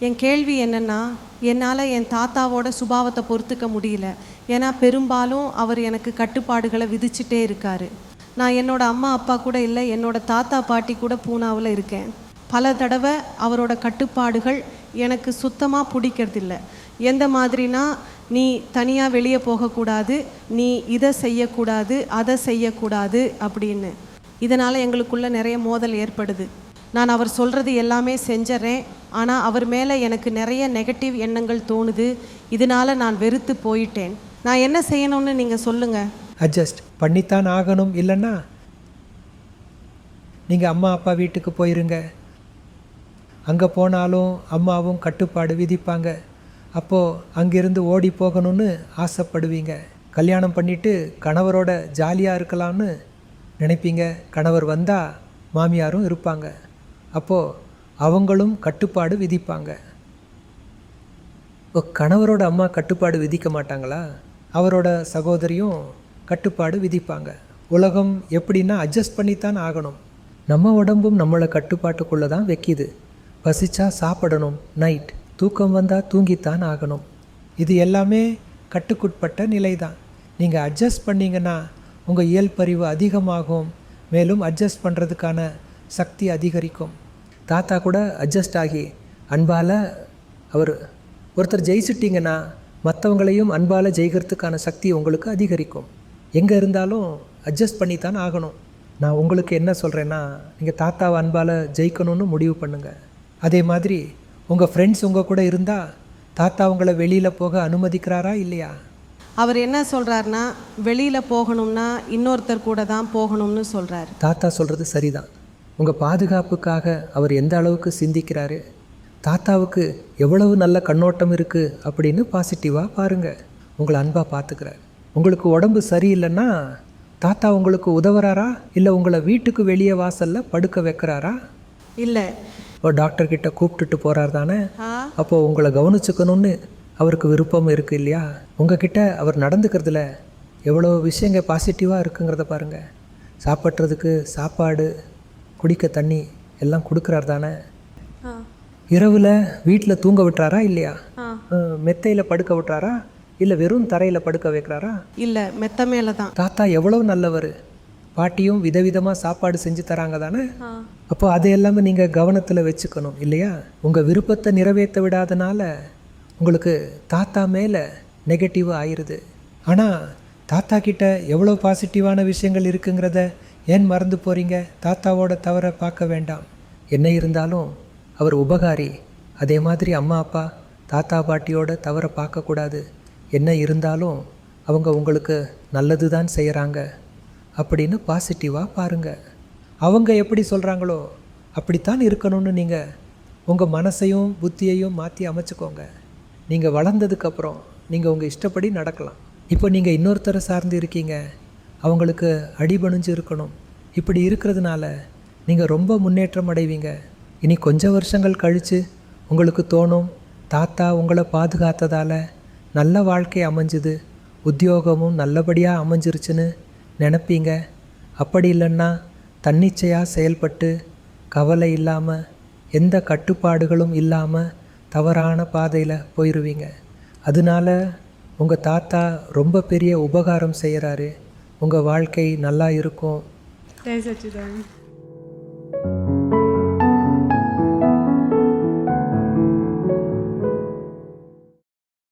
என் கேள்வி என்னென்னா, என்னால் என் தாத்தாவோட சுபாவத்தை பொறுத்துக்க முடியல. ஏன்னா பெரும்பாலும் அவர் எனக்கு கட்டுப்பாடுகளை விதிச்சுட்டே இருக்கார். நான் என்னோடய அம்மா அப்பா கூட இல்லை, என்னோடய தாத்தா பாட்டி கூட பூனாவில் இருக்கேன். பல தடவை அவரோட கட்டுப்பாடுகள் எனக்கு சுத்தமாக பிடிக்கிறதில்ல. எந்த மாதிரினா, நீ தனியாக வெளியே போகக்கூடாது, நீ இதை செய்யக்கூடாது, அதை செய்யக்கூடாது அப்படின்னு. இதனால் எங்களுக்குள்ளே நிறைய மோதல் ஏற்படுது. நான் அவர் சொல்கிறது எல்லாமே செஞ்சிட்றேன், ஆனால் அவர் மேலே எனக்கு நிறைய நெகட்டிவ் எண்ணங்கள் தோணுது. இதனால் நான் வெறுத்து போயிட்டேன். நான் என்ன செய்யணும்னு நீங்கள் சொல்லுங்கள். அட்ஜஸ்ட் பண்ணித்தான் ஆகணும். இல்லைன்னா நீங்கள் அம்மா அப்பா வீட்டுக்கு போயிருங்க. அங்கே போனாலும் அம்மாவும் கட்டுப்பாடு விதிப்பாங்க. அப்போது அங்கேருந்து ஓடி போகணும்னு ஆசைப்படுவீங்க. கல்யாணம் பண்ணிவிட்டு கணவரோட ஜாலியாக இருக்கலாம்னு நினைப்பீங்க. கணவர் வந்தால் மாமியாரும் இருப்பாங்க. அப்போது அவங்களும் கட்டுப்பாடு விதிப்பாங்க. இப்போ கணவரோட அம்மா கட்டுப்பாடு விதிக்க மாட்டாங்களா? அவரோட சகோதரியும் கட்டுப்பாடு விதிப்பாங்க. உலகம் எப்படின்னா அட்ஜஸ்ட் பண்ணித்தான் ஆகணும். நம்ம உடம்பும் நம்மளை கட்டுப்பாட்டுக்குள்ளே தான் வைக்கிது. பசிச்சா சாப்பிடணும், நைட் தூக்கம் வந்தால் தூங்கித்தான் ஆகணும். இது எல்லாமே கட்டுக்குட்பட்ட நிலை தான். நீங்கள் அட்ஜஸ்ட் பண்ணிங்கன்னா உங்கள் இயல்பறிவு அதிகமாகும். மேலும் அட்ஜஸ்ட் பண்ணுறதுக்கான சக்தி அதிகரிக்கும். தாத்தா கூட அட்ஜஸ்ட் ஆகி அன்பால் ஒருத்தர் ஜெயிச்சிட்டிங்கன்னா மற்றவங்களையும் அன்பால் ஜெயிக்கிறதுக்கான சக்தி உங்களுக்கு அதிகரிக்கும். எங்கே இருந்தாலும் அட்ஜஸ்ட் பண்ணித்தான் ஆகணும். நான் உங்களுக்கு என்ன சொல்கிறேன்னா, நீங்கள் தாத்தாவை அன்பால் ஜெயிக்கணும்னு முடிவு பண்ணுங்கள். அதே மாதிரி உங்கள் ஃப்ரெண்ட்ஸ் உங்கள் கூட இருந்தால் தாத்தா உங்களை வெளியில் போக அனுமதிக்கிறாரா இல்லையா? அவர் என்ன சொல்கிறாருன்னா, வெளியில் போகணும்னா இன்னொருத்தர் கூட தான் போகணும்னு சொல்கிறார். தாத்தா சொல்கிறது சரிதான். உங்கள் பாதுகாப்புக்காக அவர் எந்த அளவுக்கு சிந்திக்கிறாரு, தாத்தாவுக்கு எவ்வளவு நல்ல கண்ணோட்டம் இருக்குது அப்படின்னு பாசிட்டிவாக பாருங்கள். உங்களை அன்பாக பார்த்துக்கிறார். உங்களுக்கு உடம்பு சரியில்லைன்னா தாத்தா உங்களுக்கு உதவுறாரா, இல்லை உங்களை வீட்டுக்கு வெளியே வாசலில் படுக்க வைக்கிறாரா? இல்லை. இப்போ டாக்டர்கிட்ட கூப்பிட்டுட்டு போகிறார் தானே, அப்போது உங்களை கவனிச்சுக்கணும்னு அவருக்கு விருப்பம் இருக்குது இல்லையா? உங்ககிட்ட அவர் நடந்துக்கிறதுல எவ்வளோ விஷயங்க பாசிட்டிவாக இருக்குங்கிறத பாருங்கள். சாப்பிட்றதுக்கு சாப்பாடு, குடிக்க தண்ணி எல்லாம் கொடுக்குறார் தானே. இரவில் வீட்டில் தூங்க விட்டுறாரா இல்லையா? மெத்தையில் படுக்க விட்டுறாரா, இல்லை வெறும் தரையில் படுக்க வைக்கிறாரா? இல்லை, மெத்த மேலே தான். தாத்தா எவ்வளோ நல்லவர். பாட்டியும் விதவிதமாக சாப்பாடு செஞ்சு தராங்க தானே. அப்போ அதை எல்லாமே நீங்கள் கவனத்தில் வச்சுக்கணும் இல்லையா? உங்கள் விருப்பத்தை நிறைவேற்ற விடாதனால உங்களுக்கு தாத்தா மேலே நெகட்டிவ் ஆயிடுது. ஆனால் தாத்தா கிட்ட எவ்வளோ பாசிட்டிவான விஷயங்கள் இருக்குங்கிறத ஏன் மறந்து போகிறீங்க? தாத்தாவோட தவறை பார்க்க வேண்டாம். என்ன இருந்தாலும் அவர் உபகாரி. அதே மாதிரி அம்மா அப்பா தாத்தா பாட்டியோட தவறை பார்க்கக்கூடாது. என்ன இருந்தாலும் அவங்க உங்களுக்கு நல்லது தான் செய்கிறாங்க அப்படின்னு பாசிட்டிவாக பாருங்கள். அவங்க எப்படி சொல்கிறாங்களோ அப்படித்தான் இருக்கணும்னு நீங்கள் உங்கள் மனசையும் புத்தியையும் மாற்றி அமைச்சுக்கோங்க. நீங்கள் வளர்ந்ததுக்கப்புறம் நீங்கள் உங்கள் இஷ்டப்படி நடக்கலாம். இப்போ நீங்கள் இன்னொருத்தரை சார்ந்து இருக்கீங்க, அவங்களுக்கு அடிபணிஞ்சு இருக்கணும். இப்படி இருக்கிறதுனால நீங்கள் ரொம்ப முன்னேற்றம் அடைவீங்க. இனி கொஞ்சம் வருஷங்கள் கழித்து உங்களுக்கு தோணும், தாத்தா உங்களை பாதுகாத்ததால் நல்ல வாழ்க்கை அமைஞ்சுது, உத்தியோகமும் நல்லபடியாக அமைஞ்சிருச்சுன்னு நினைப்பீங்க. அப்படி இல்லைன்னா தன்னிச்சையாக செயல்பட்டு கவலை இல்லாமல் எந்த கட்டுப்பாடுகளும் இல்லாமல் தவறான பாதையில் போயிடுவீங்க. அதனால உங்கள் தாத்தா ரொம்ப பெரிய உபகாரம் செய்கிறாரு. உங்கள் வாழ்க்கை நல்லா இருக்கும்.